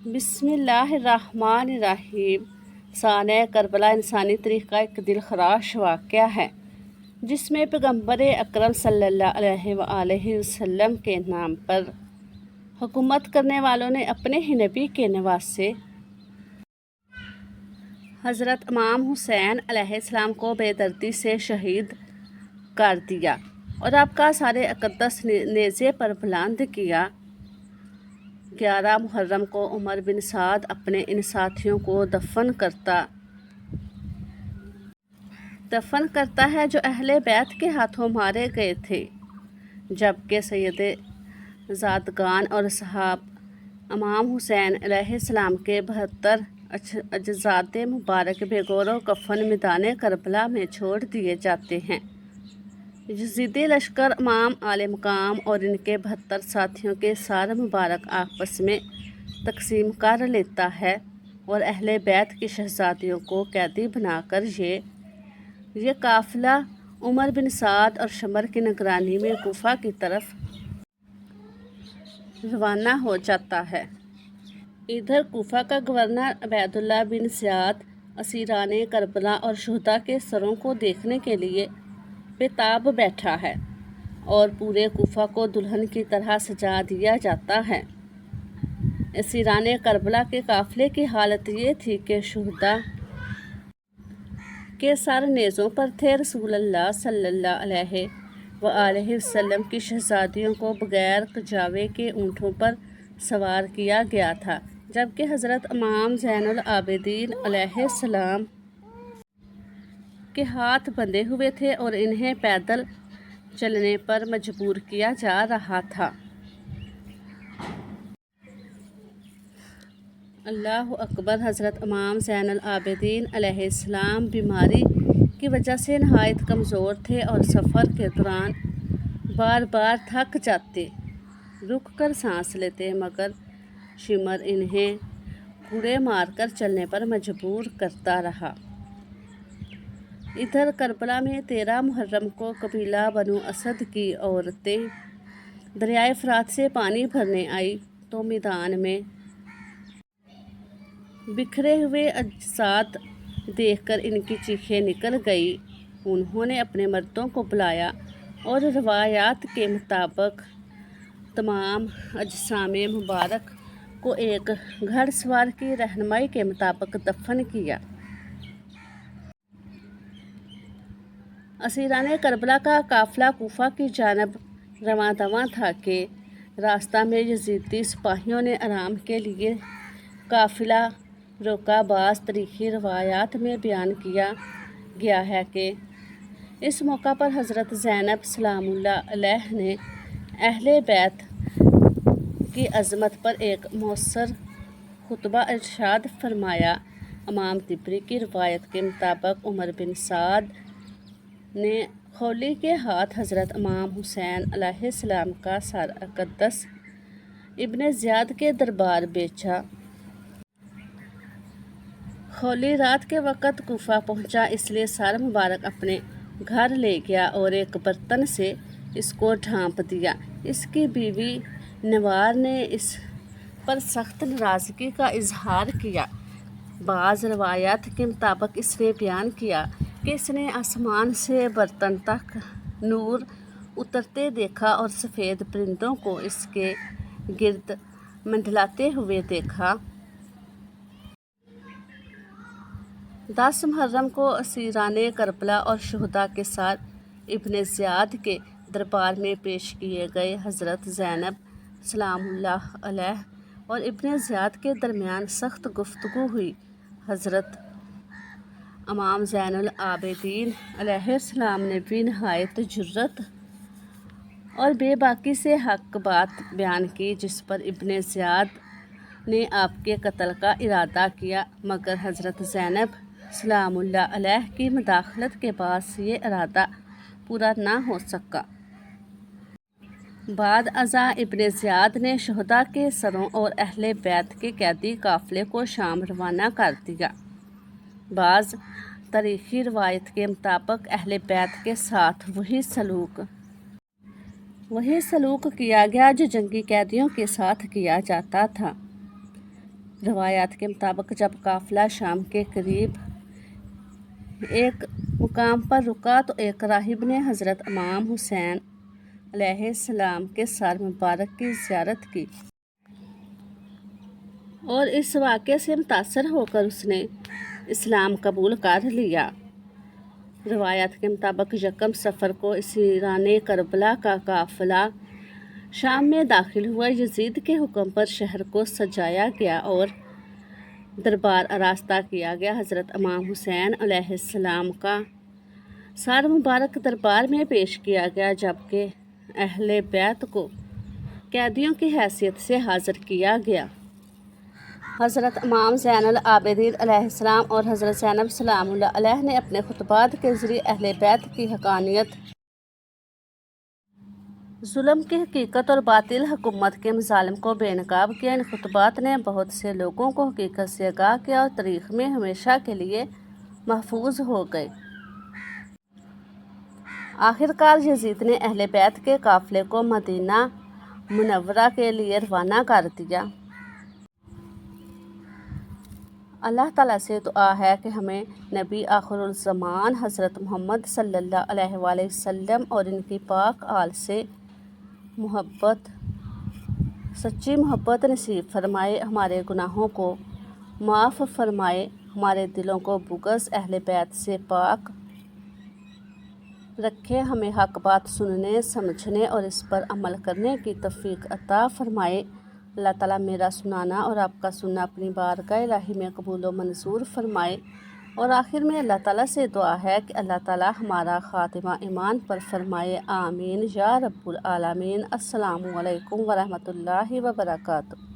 بسم اللہ الرحمن الرحیم۔ سانحہ کربلا انسانی تاریخ کا ایک دل خراش واقعہ ہے جس میں پیغمبر اکرم صلی اللہ علیہ وآلہ وسلم کے نام پر حکومت کرنے والوں نے اپنے ہی نبی کے نواسے حضرت امام حسین علیہ السلام کو بے دردی سے شہید کر دیا اور آپ کا سارے اقدس نیزے پر بلند کیا۔ 11 محرم کو عمر بن سعد اپنے ان ساتھیوں کو دفن کرتا ہے جو اہل بیت کے ہاتھوں مارے گئے تھے، جبکہ سید زادگان اور صحاب امام حسین علیہ السلام کے 72 اجساد مبارک بے گور و کفن میدان کربلا میں چھوڑ دیے جاتے ہیں۔ یزیدی لشکر امام عالی مقام اور ان کے 72 ساتھیوں کے سار مبارک آپس میں تقسیم کر لیتا ہے اور اہل بیت کی شہزادیوں کو قیدی بنا کر یہ قافلہ عمر بن سعد اور شمر کی نگرانی میں کوفہ کی طرف روانہ ہو جاتا ہے۔ ادھر کوفہ کا گورنر عبید اللہ بن زیاد اسیران کربلا اور شہداء کے سروں کو دیکھنے کے لیے بے-تاب بیٹھا ہے اور پورے کوفہ کو دلہن کی طرح سجا دیا جاتا ہے۔ اسیران کربلا کے قافلے کی حالت یہ تھی کہ شہداء کے سر نیزوں پر تھے۔ رسول اللہ صلی اللہ علیہ وآلہ وسلم کی شہزادیوں کو بغیر کجاوے کے اونٹوں پر سوار کیا گیا تھا، جبکہ حضرت امام زین العابدین علیہ السلام کے ہاتھ بندھے ہوئے تھے اور انہیں پیدل چلنے پر مجبور کیا جا رہا تھا۔ اللہ اکبر۔ حضرت امام زین العابدین علیہ السلام بیماری کی وجہ سے نہایت کمزور تھے اور سفر کے دوران بار بار تھک جاتے، رک کر سانس لیتے، مگر شمر انہیں کوڑے مار کر چلنے پر مجبور کرتا رہا۔ ادھر کربلا میں 13 محرم کو قبیلہ بنو اسد کی عورتیں دریائے فرات سے پانی بھرنے آئیں تو میدان میں بکھرے ہوئے اجساد دیکھ کر ان کی چیخیں نکل گئیں۔ انہوں نے اپنے مردوں کو بلایا اور روایات کے مطابق تمام اجسام مبارک کو ایک گھڑ سوار کی رہنمائی کے مطابق دفن کیا۔ اسیران کربلا کا قافلہ کوفہ کی جانب رواں دواں تھا کہ راستہ میں یزیدی سپاہیوں نے آرام کے لیے قافلہ روکا۔ بعض تاریخی روایات میں بیان کیا گیا ہے کہ اس موقع پر حضرت زینب سلام اللہ علیہا نے اہل بیت کی عظمت پر ایک مؤثر خطبہ ارشاد فرمایا۔ امام طبری کی روایت کے مطابق عمر بن سعد نے خولی کے ہاتھ حضرت امام حسین علیہ السلام کا سر اقدس ابن زیاد کے دربار بھیجا۔ خولی رات کے وقت کوفہ پہنچا، اس لیے سر مبارک اپنے گھر لے گیا اور ایک برتن سے اس کو ڈھانپ دیا۔ اس کی بیوی نوار نے اس پر سخت ناراضگی کا اظہار کیا۔ بعض روایات کے مطابق اس نے بیان کیا کہ اس نے آسمان سے برتن تک نور اترتے دیکھا اور سفید پرندوں کو اس کے گرد منڈلاتے ہوئے دیکھا۔ 10 محرم کو اسیران کربلا اور شہداء کے سر ابن زیاد کے دربار میں پیش کیے گئے۔ حضرت زینب سلام اللہ علیہا اور ابن زیاد کے درمیان سخت گفتگو ہوئی۔ حضرت امام زین العابدین علیہ السلام نے بھی نہایت جرأت اور بے باکی سے حق بات بیان کی، جس پر ابن زیاد نے آپ کے قتل کا ارادہ کیا، مگر حضرت زینب سلام اللہ علیہا کی مداخلت کے باعث یہ ارادہ پورا نہ ہو سکا۔ بعد ازاں ابن زیاد نے شہداء کے سروں اور اہل بیت کے قیدی قافلے کو شام روانہ کر دیا۔ بعض تاریخی روایات کے مطابق اہل بیت کے ساتھ وہی سلوک کیا گیا جو جنگی قیدیوں کے ساتھ کیا جاتا تھا۔ روایات کے مطابق جب قافلہ شام کے قریب ایک مقام پر رکا تو ایک راہب نے حضرت امام حسین علیہ السلام کے سر مبارک کی زیارت کی اور اس واقعے سے متاثر ہو کر اس نے اسلام قبول کر لیا۔ روایات کے مطابق یکم صفر کو اسیران کربلا کا قافلہ شام میں داخل ہوا۔ یزید کے حکم پر شہر کو سجایا گیا اور دربار آراستہ کیا گیا۔ حضرت امام حسین علیہ السلام کا سر مبارک دربار میں پیش کیا گیا، جبکہ اہل بیت کو قیدیوں کی حیثیت سے حاضر کیا گیا۔ حضرت امام زین العابدین علیہ السلام اور حضرت زینب سلام اللہ علیہ نے اپنے خطبات کے ذریعے اہل بیت کی حقانیت، ظلم کی حقیقت اور باطل حکومت کے مظالم کو بے نقاب کیا۔ ان خطبات نے بہت سے لوگوں کو حقیقت سے آگاہ کیا اور تاریخ میں ہمیشہ کے لیے محفوظ ہو گئے۔ آخرکار یزید نے اہل بیت کے قافلے کو مدینہ منورہ کے لیے روانہ کر دیا۔ اللہ تعالیٰ سے دعا ہے کہ ہمیں نبی آخر الزمان حضرت محمد صلی اللہ علیہ وآلہ وسلم اور ان کی پاک آل سے سچی محبت نصیب فرمائے، ہمارے گناہوں کو معاف فرمائے، ہمارے دلوں کو بغض اہل بیت سے پاک رکھے، ہمیں حق بات سننے، سمجھنے اور اس پر عمل کرنے کی توفیق عطا فرمائے۔ اللہ تعالیٰ میرا سنانا اور آپ کا سننا اپنی بارگاہ الہی میں قبول و منظور فرمائے۔ اور آخر میں اللہ تعالیٰ سے دعا ہے کہ اللہ تعالیٰ ہمارا خاتمہ ایمان پر فرمائے، آمین یا رب العالمین۔ السلام علیکم ورحمۃ اللہ وبرکاتہ۔